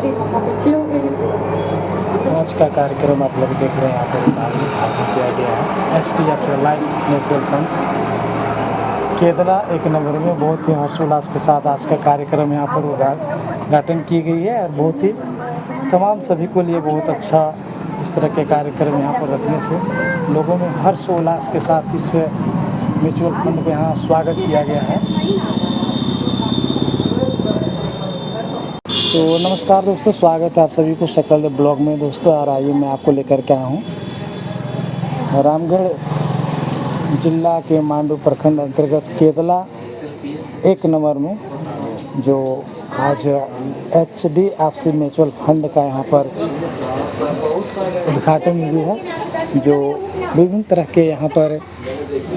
आज का कार्यक्रम आप लोग देख रहे हैं, यहाँ पर उद्घाटन किया गया है HDFC लाइफ म्यूचुअल फंड केदला 1 नंबर में। बहुत ही हर्षोल्लास के साथ आज का कार्यक्रम यहाँ पर उद्घाटन की गई है और बहुत ही तमाम सभी को लिए बहुत अच्छा इस तरह के कार्यक्रम यहाँ पर रखने से लोगों में हर्षोल्लास के साथ इस म्यूचुअल फंड को यहाँ स्वागत किया गया है। तो नमस्कार दोस्तों, स्वागत है आप सभी को शकल ब्लॉग में दोस्तों। और आइए मैं आपको लेकर के आया हूँ रामगढ़ जिला के मांडू प्रखंड अंतर्गत केदला 1 नंबर में, जो आज HDFC म्यूचुअल फंड का यहाँ पर उद्घाटन हुई है, जो विभिन्न तरह के यहाँ पर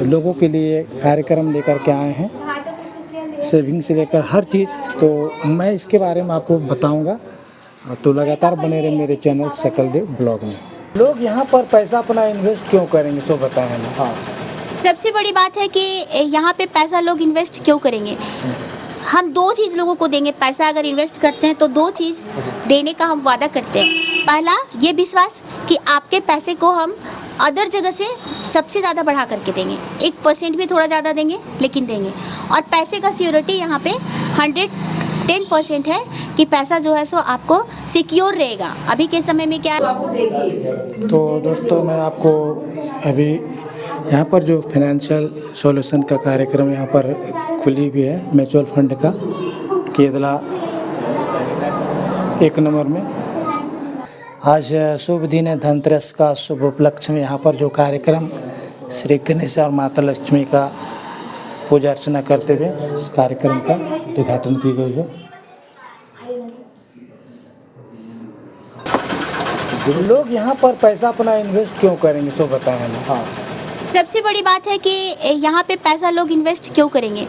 लोगों के लिए कार्यक्रम लेकर के आए हैं, सेविंग से लेकर हर चीज़। तो मैं इसके बारे में आपको बताऊंगा, तो लगातार बने रहे मेरे चैनल शकल देव ब्लॉग में। लोग यहाँ पर पैसा अपना इन्वेस्ट क्यों करेंगे, सो बताएं हमें। हाँ, सबसे बड़ी बात है कि यहाँ पे पैसा लोग इन्वेस्ट क्यों करेंगे। हम 2 चीज़ लोगों को देंगे। पैसा अगर इन्वेस्ट करते हैं तो 2 चीज़ देने का हम वादा करते हैं। पहला ये विश्वास कि आपके पैसे को हम अदर जगह से सबसे ज़्यादा बढ़ा करके देंगे, 1% भी थोड़ा ज़्यादा देंगे लेकिन देंगे। और पैसे का सिक्योरिटी यहाँ पे 110% है कि पैसा जो है सो आपको सिक्योर रहेगा। अभी के समय में क्या तो दोस्तों मैं आपको अभी यहाँ पर जो फाइनेंशियल सॉल्यूशन का कार्यक्रम यहाँ पर खुली भी है म्यूचुअल फंड का केदला 1 नंबर में। आज शुभ दिन है, धनतेरस का शुभ उपलक्ष्य में यहाँ पर जो कार्यक्रम श्री गणेश और माता लक्ष्मी का पूजा अर्चना करते हुए इस कार्यक्रम का उद्घाटन की गई है। लोग यहाँ पर पैसा अपना इन्वेस्ट क्यों करेंगे, सो बताएं हमें। हाँ, सबसे बड़ी बात है कि यहाँ पे पैसा लोग इन्वेस्ट क्यों करेंगे।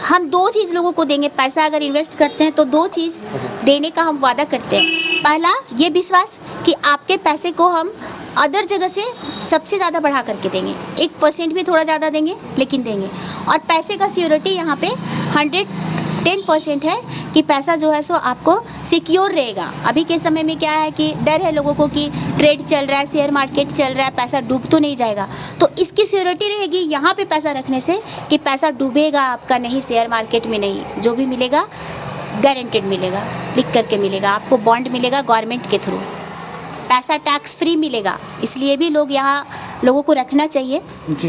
हम 2 चीज़ लोगों को देंगे। पैसा अगर इन्वेस्ट करते हैं तो 2 चीज़ देने का हम वादा करते हैं। पहला ये विश्वास कि आपके पैसे को हम अदर जगह से सबसे ज़्यादा बढ़ा करके देंगे, 1% भी थोड़ा ज़्यादा देंगे लेकिन देंगे। और पैसे का सिक्योरिटी यहाँ पे 110% है कि पैसा जो है सो आपको सिक्योर रहेगा। अभी के समय में क्या है कि डर है लोगों को कि ट्रेड चल रहा है, शेयर मार्केट चल रहा है, पैसा डूब तो नहीं जाएगा। तो इसकी सिक्योरिटी रहेगी यहाँ पे पैसा रखने से कि पैसा डूबेगा आपका नहीं, शेयर मार्केट में नहीं। जो भी मिलेगा गारंटेड मिलेगा, लिख करके मिलेगा। आपको बॉन्ड मिलेगा गवर्नमेंट के थ्रू, पैसा टैक्स फ्री मिलेगा। इसलिए भी लोग यहाँ लोगों को रखना चाहिए।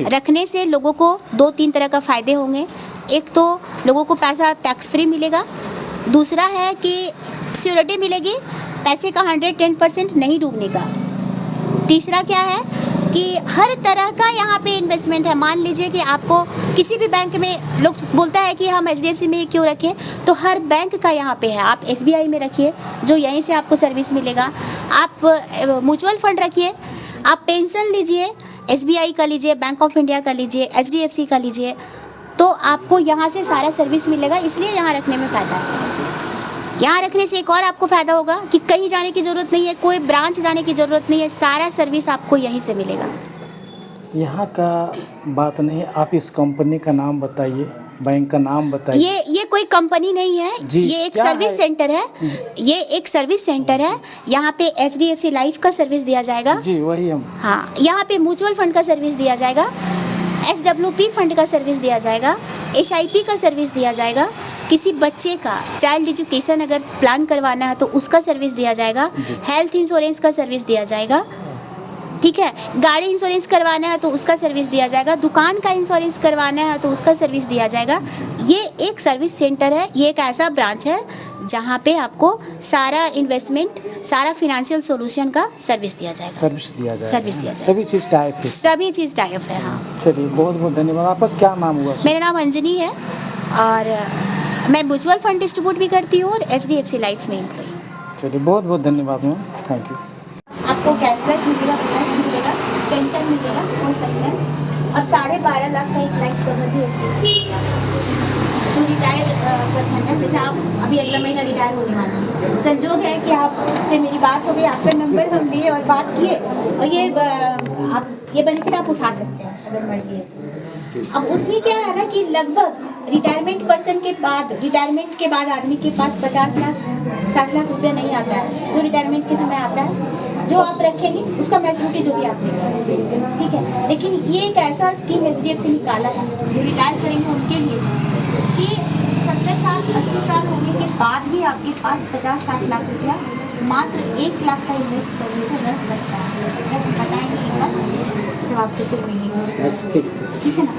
रखने से लोगों को 2-3 तरह का फ़ायदे होंगे। एक तो लोगों को पैसा टैक्स फ्री मिलेगा, दूसरा है कि सिक्योरिटी मिलेगी पैसे का 110% नहीं डूबने का। तीसरा क्या है कि हर तरह का यहाँ पे इन्वेस्टमेंट है। मान लीजिए कि आपको किसी भी बैंक में, लोग बोलता है कि हम HDFC में ही क्यों रखें, तो हर बैंक का यहाँ पे है। आप SBI में रखिए, जो यहीं से आपको सर्विस मिलेगा। आप म्यूचुअल फंड रखिए, आप पेंशन लीजिए, SBI का लीजिए, बैंक ऑफ इंडिया का लीजिए, HDFC का लीजिए, तो आपको यहाँ से सारा सर्विस मिलेगा। इसलिए यहाँ रखने में फ़ायदा है। यहाँ रखने से एक और आपको फ़ायदा होगा कि कहीं जाने की ज़रूरत नहीं है, कोई ब्रांच जाने की ज़रूरत नहीं है, सारा सर्विस आपको यहीं से मिलेगा। यहाँ का बात नहीं, आप इस कंपनी का नाम बताइए, बैंक का नाम बताइए। ये कोई कंपनी नहीं है, ये एक सर्विस सेंटर है। ये एक सर्विस सेंटर है। यहाँ पे HDFC लाइफ का सर्विस दिया जाएगा। जी वही हम। हाँ, यहाँ पे म्यूचुअल फंड का सर्विस दिया जाएगा, SWP फंड का सर्विस दिया जाएगा, SIP का सर्विस दिया जाएगा। किसी बच्चे का चाइल्ड एजुकेशन अगर प्लान करवाना है तो उसका सर्विस दिया जाएगा। हेल्थ इंश्योरेंस का सर्विस दिया जाएगा, ठीक है। गाड़ी इंश्योरेंस करवाना है तो उसका सर्विस दिया जाएगा। दुकान का इंश्योरेंस करवाना है तो उसका सर्विस दिया जाएगा। ये एक सर्विस सेंटर है, ये एक ऐसा ब्रांच है जहाँ पे आपको सारा इन्वेस्टमेंट, सारा फाइनेंशियल सॉल्यूशन का सर्विस दिया जाएगा। सर्विस दिया जाएगा। सभी चीज़ टाइप है। सभी चीज़ टाइप है। हाँ, चलिए बहुत बहुत धन्यवाद। आपका क्या नाम हुआ? मेरा नाम अंजनी है और मैं म्यूचुअल फंड डिस्ट्रीब्यूट भी करती हूँ और HDFC लाइफ में एम्प्लॉय। चलिए बहुत बहुत धन्यवाद मैम, थैंक यू। आपको कैशबैक मिलेगा, बोनस मिलेगा, पेंशन मिलेगा, कोई कमी है। और 12.5 लाख का एक लाइफ कवर भी HDFC तो रिटायर पर्सन है, जैसे आप अभी अगला महीना रिटायर होने वाले हैं। संजोग है कि आपसे मेरी बात हो गई, आपका नंबर हम दिए और बात किए, और ये बेनिफिट आप उठा सकते हैं अगर मर्जी है। अब उसमें क्या है ना कि लगभग रिटायरमेंट पर्सन के बाद, रिटायरमेंट के बाद आदमी के पास 50 लाख 60 लाख रुपया नहीं आता है। जो रिटायरमेंट के समय आता है, जो आप रखेंगे उसका मैच्योरिटी जो भी आप लेंगे, ठीक है। लेकिन ये एक ऐसा स्कीम HDFC निकाला है जो रिटायर करेंगे उनके लिए कि 70 साल 80 साल होने के बाद भी आपके पास 50-60 लाख रुपया मात्र 1 लाख का इन्वेस्ट करने से रह सकता है। जब बताएंगे एक बार जब आपसे फिर मिलेंगे, ठीक है। ठीक है ना।